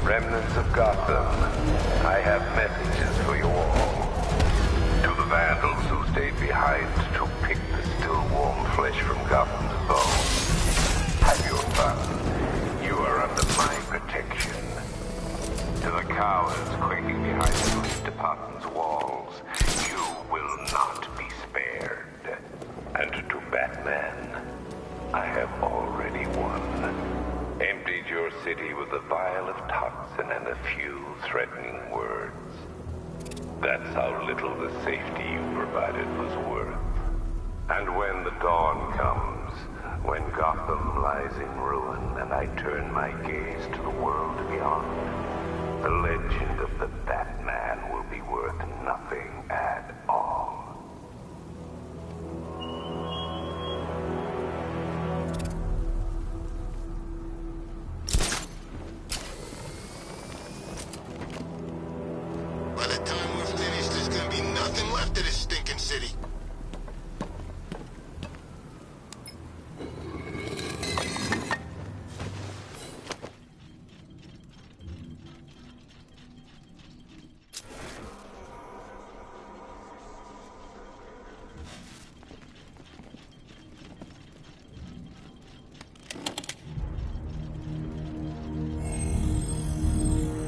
Remnants of Gotham, I have messages for you all. To the vandals who stayed behind to pick the still warm flesh from Gotham's bones. Have your fun. You are under my protection. To the cowards quaking behind the police department's walls, you will not be spared. And to Batman, I have already won. Emptied your city with a vial of toxin and a few threatening words. That's how little the safety you provided was worth. And when the dawn comes, when Gotham lies in ruin and I turn my gaze to the world beyond, the legend of the Batman will be worth nothing at all. By the time we're finished, there's gonna be nothing left of this stinking city.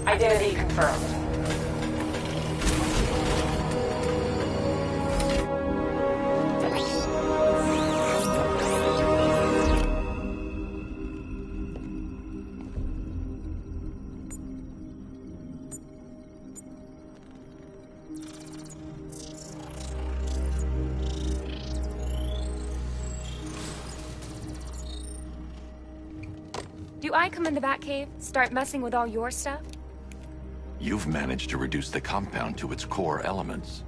Identity confirmed. Do I come in the Batcave, start messing with all your stuff? You've managed to reduce the compound to its core elements.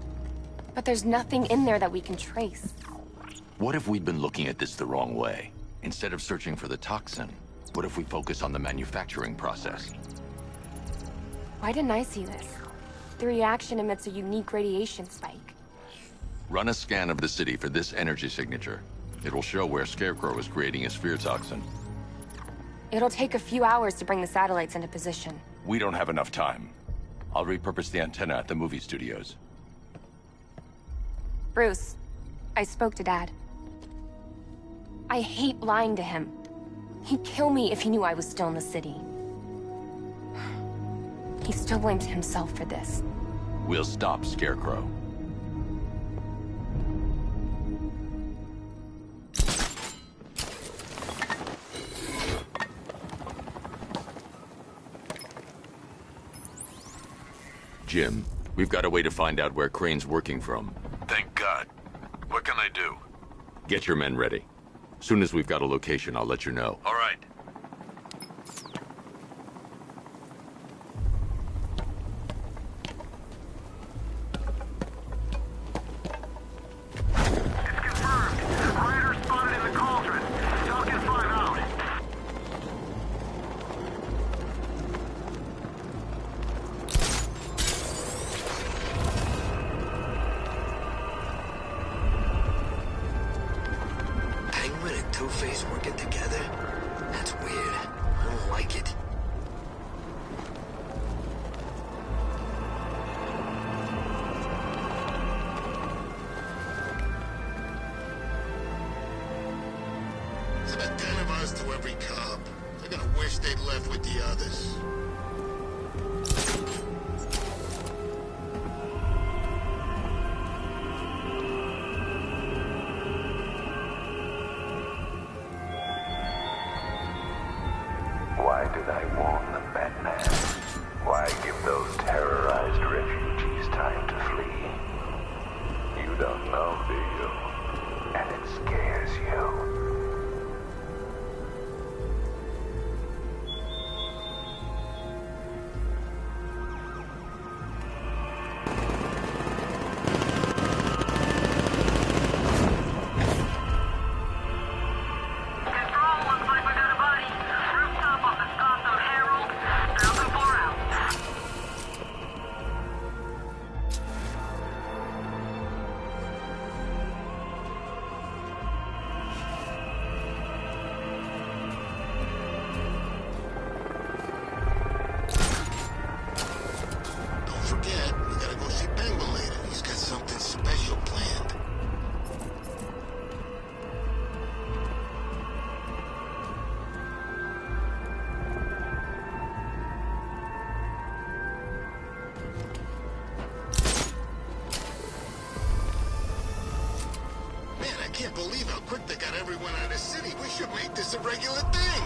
But there's nothing in there that we can trace. What if we'd been looking at this the wrong way? Instead of searching for the toxin, what if we focus on the manufacturing process? Why didn't I see this? The reaction emits a unique radiation spike. Run a scan of the city for this energy signature. It will show where Scarecrow is creating his fear toxin. It'll take a few hours to bring the satellites into position. We don't have enough time. I'll repurpose the antenna at the movie studios. Bruce, I spoke to Dad. I hate lying to him. He'd kill me if he knew I was still in the city. He still blames himself for this. We'll stop Scarecrow. Jim, we've got a way to find out where Crane's working from. Thank God. What can I do? Get your men ready. Soon as we've got a location, I'll let you know. All right. It's confirmed. Rider spotted in the cauldron. Falcon 5 out. Penguin and Two-Face working together? That's weird. I don't like it. There's about 10 of us to every cop. They're gonna wish they'd left with the others. Why did I warn them, Batman? Why give those terrorized refugees time to flee? You don't know, do you? And it scares you. believe how quick they got everyone out of the city. We should make this a regular thing.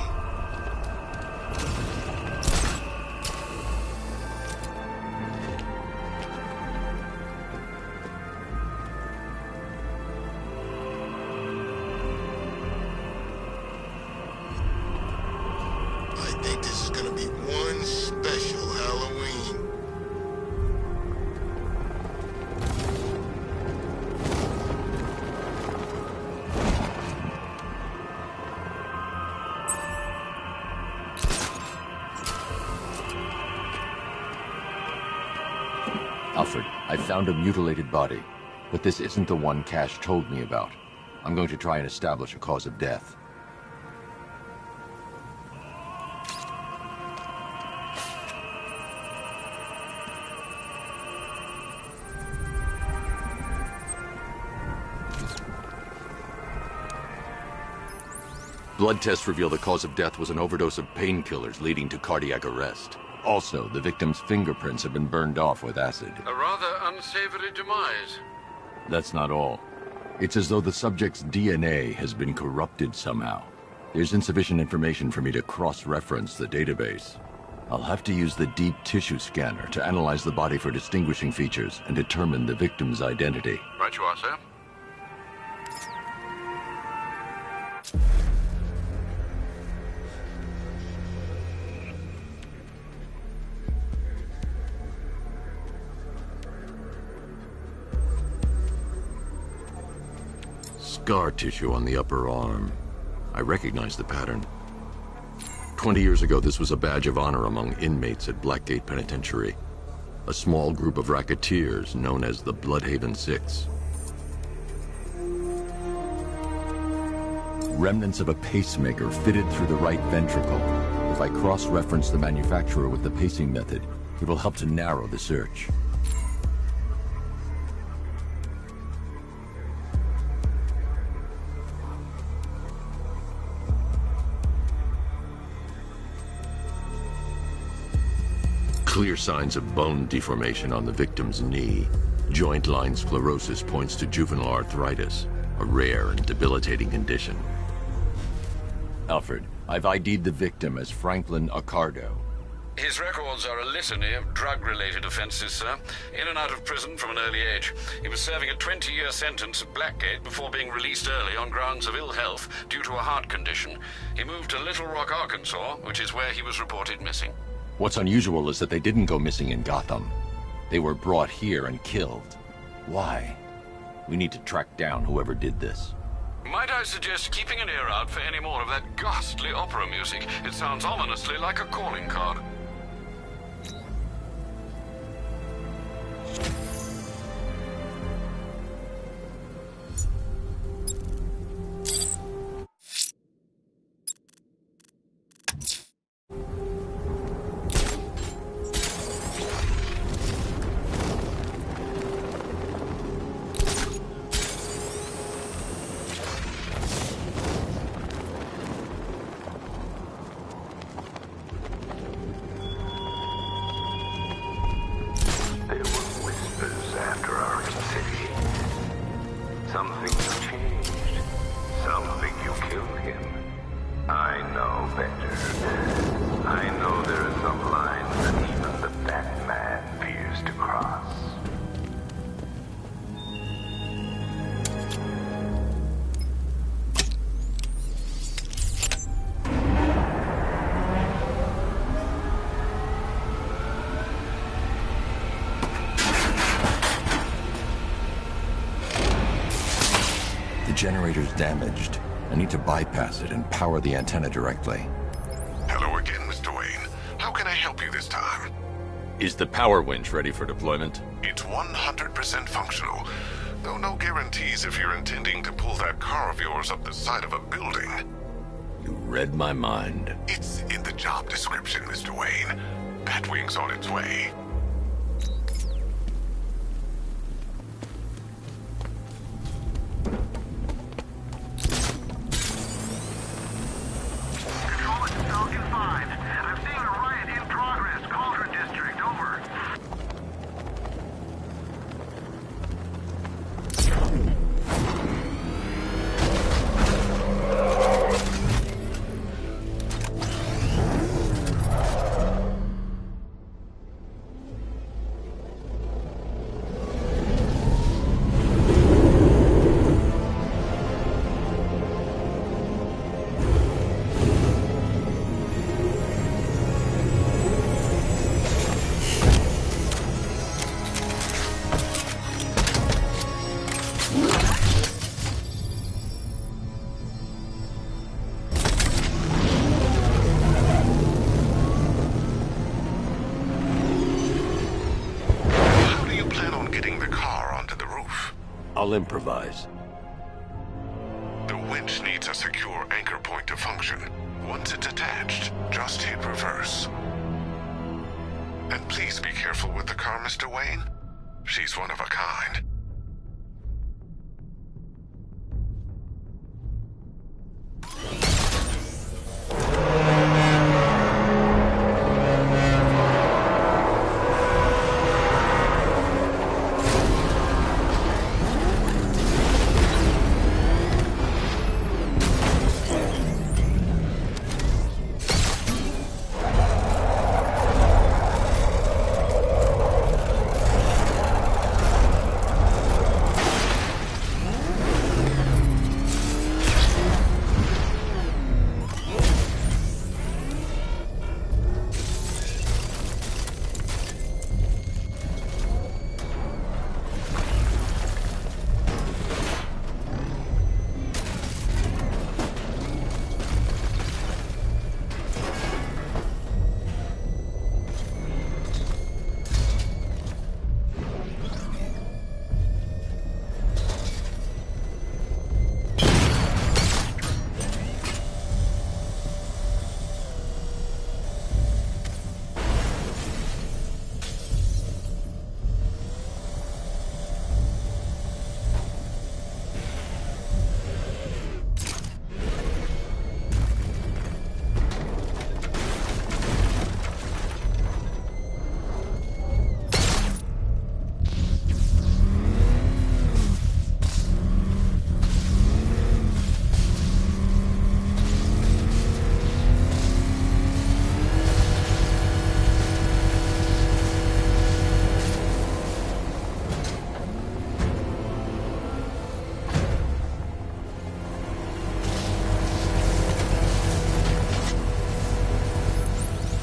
I think this is gonna be one special Halloween. Alfred, I found a mutilated body, but this isn't the one Cash told me about. I'm going to try and establish a cause of death. Blood tests reveal the cause of death was an overdose of painkillers leading to cardiac arrest. Also, the victim's fingerprints have been burned off with acid. A rather unsavory demise. That's not all. It's as though the subject's DNA has been corrupted somehow. There's insufficient information for me to cross-reference the database. I'll have to use the deep tissue scanner to analyze the body for distinguishing features and determine the victim's identity. Right you are, sir. Scar tissue on the upper arm. I recognize the pattern. 20 years ago, this was a badge of honor among inmates at Blackgate Penitentiary. A small group of racketeers known as the Bloodhaven Six. Remnants of a pacemaker fitted through the right ventricle. If I cross-reference the manufacturer with the pacing method, it will help to narrow the search. Clear signs of bone deformation on the victim's knee. Joint line sclerosis points to juvenile arthritis, a rare and debilitating condition. Alfred, I've ID'd the victim as Franklin Accardo. His records are a litany of drug-related offenses, sir. In and out of prison from an early age. He was serving a 20-year sentence at Blackgate before being released early on grounds of ill health due to a heart condition. He moved to Little Rock, Arkansas, which is where he was reported missing. What's unusual is that they didn't go missing in Gotham. They were brought here and killed. Why? We need to track down whoever did this. Might I suggest keeping an ear out for any more of that ghastly opera music? It sounds ominously like a calling card. The generator's damaged. I need to bypass it and power the antenna directly. Hello again, Mr. Wayne. How can I help you this time? Is the power winch ready for deployment? It's 100% functional, though no guarantees if you're intending to pull that car of yours up the side of a building. You read my mind. It's in the job description, Mr. Wayne. Batwing's on its way. I'll improvise. The winch needs a secure anchor point to function. Once it's attached, just hit reverse. And please be careful with the car, Mr. Wayne. She's one of a kind.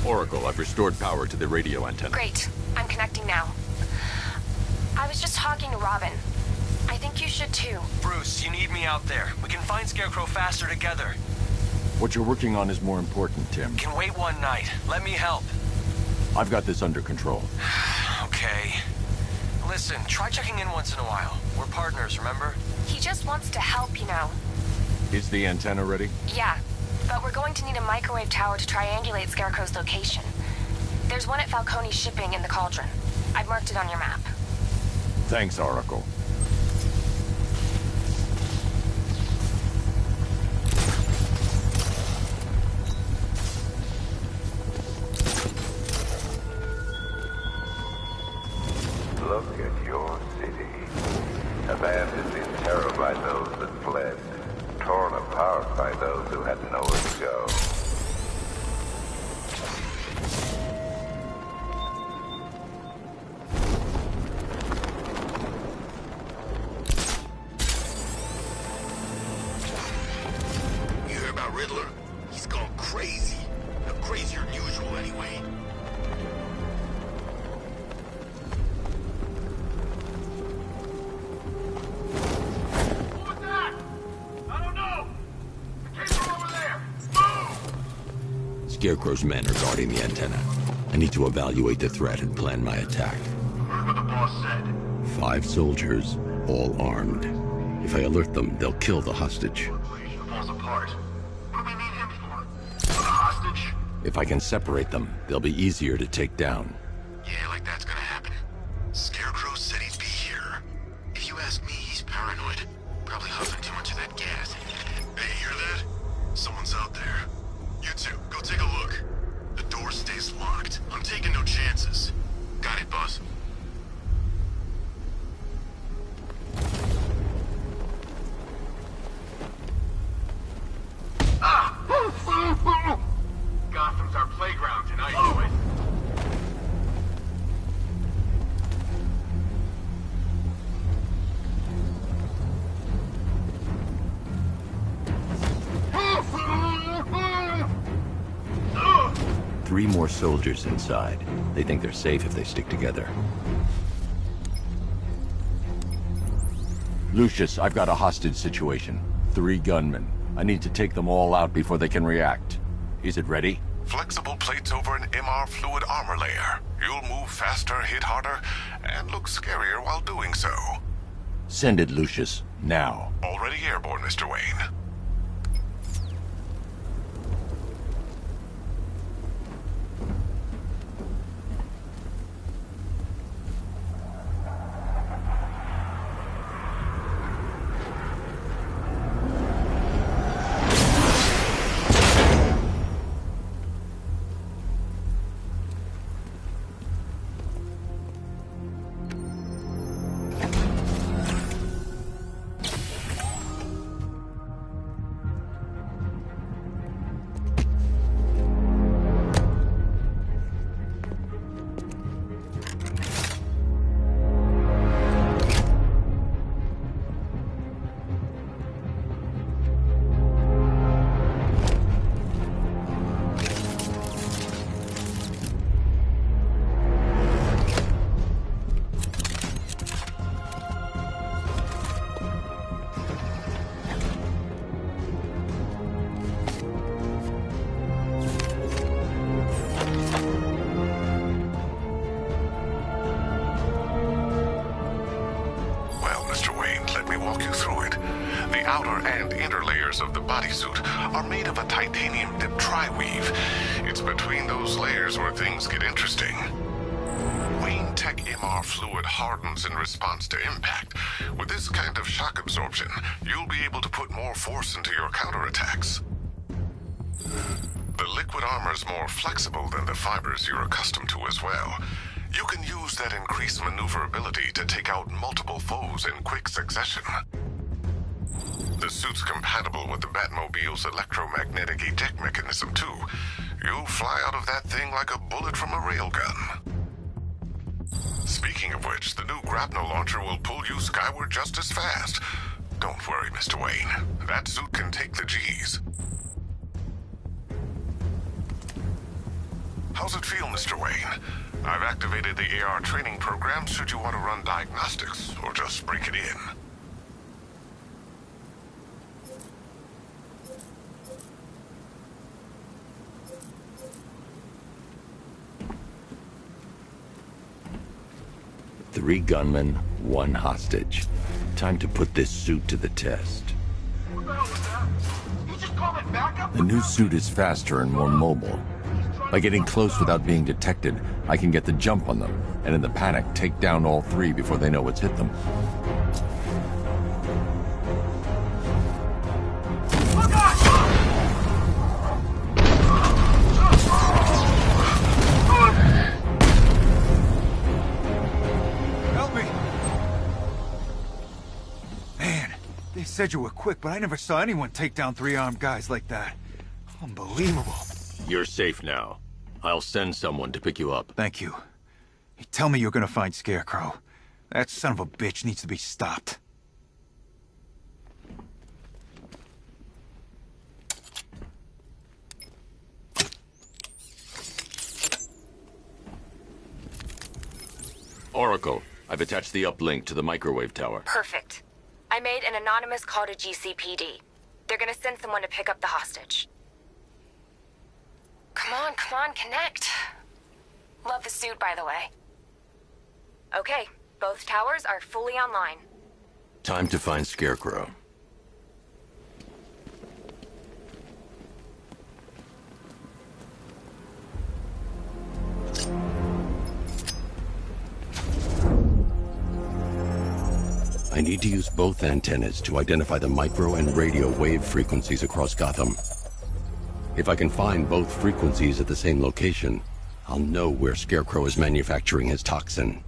Oracle, I've restored power to the radio antenna. Great. I'm connecting now. I was just talking to Robin. I think you should too. Bruce, you need me out there. We can find Scarecrow faster together. What you're working on is more important, Tim. Can wait one night. Let me help. I've got this under control. Okay. Listen, try checking in once in a while. We're partners, remember? He just wants to help, you know. Is the antenna ready? Yeah, but we're going to need a microwave tower to triangulate Scarecrow's location. There's one at Falcone's shipping in the Cauldron. I've marked it on your map. Thanks, Oracle. Look at your city. Abandoned in terror by those that fled. Torn apart by those who had nowhere to go. You hear about Riddler? He's gone crazy. Crazier than usual, anyway. Scarecrow's men are guarding the antenna. I need to evaluate the threat and plan my attack. Heard what the boss said. 5 soldiers, all armed. If I alert them, they'll kill the hostage. Operation falls apart. What do we need him for? For the hostage? If I can separate them, they'll be easier to take down. Yeah, like that's gonna happen. Scarecrow said he'd be here. If you ask me, he's paranoid. Probably huffing too much of that gas. Hey, hear that? Someone's out there. You two, go take a look. The door stays locked. I'm taking no chances. Got it, boss. Gotham's our playground tonight, boys. Three more soldiers inside. They think they're safe if they stick together. Lucius, I've got a hostage situation. 3 gunmen. I need to take them all out before they can react. Is it ready? Flexible plates over an MR fluid armor layer. You'll move faster, hit harder, and look scarier while doing so. Send it, Lucius. Now. Already airborne, Mr. Wayne. outer and inner layers of the bodysuit are made of a titanium dip tri-weave. It's between those layers where things get interesting. Wayne Tech MR fluid hardens in response to impact. With this kind of shock absorption, you'll be able to put more force into your counterattacks. The liquid armor's more flexible than the fibers you're accustomed to as well. You can use that increased maneuverability to take out multiple foes in quick succession. The suit's compatible with the Batmobile's electromagnetic eject mechanism, too. You'll fly out of that thing like a bullet from a railgun. Speaking of which, the new grapnel launcher will pull you skyward just as fast. Don't worry, Mr. Wayne. That suit can take the G's. How's it feel, Mr. Wayne? I've activated the AR training program should you want to run diagnostics, or just break it in. Three gunmen, one hostage. Time to put this suit to the test. The new suit is faster and more mobile. By getting close without being detected, I can get the jump on them, and in the panic, take down all three before they know what's hit them. Help me! Man, they said you were quick, but I never saw anyone take down three armed guys like that. Unbelievable. You're safe now. I'll send someone to pick you up. Thank you. You tell me you're gonna find Scarecrow. That son of a bitch needs to be stopped. Oracle, I've attached the uplink to the microwave tower. Perfect. I made an anonymous call to GCPD. They're gonna send someone to pick up the hostage. Come on, connect. Love the suit, by the way. Okay, both towers are fully online. Time to find Scarecrow. I need to use both antennas to identify the micro and radio wave frequencies across Gotham. If I can find both frequencies at the same location, I'll know where Scarecrow is manufacturing his toxin.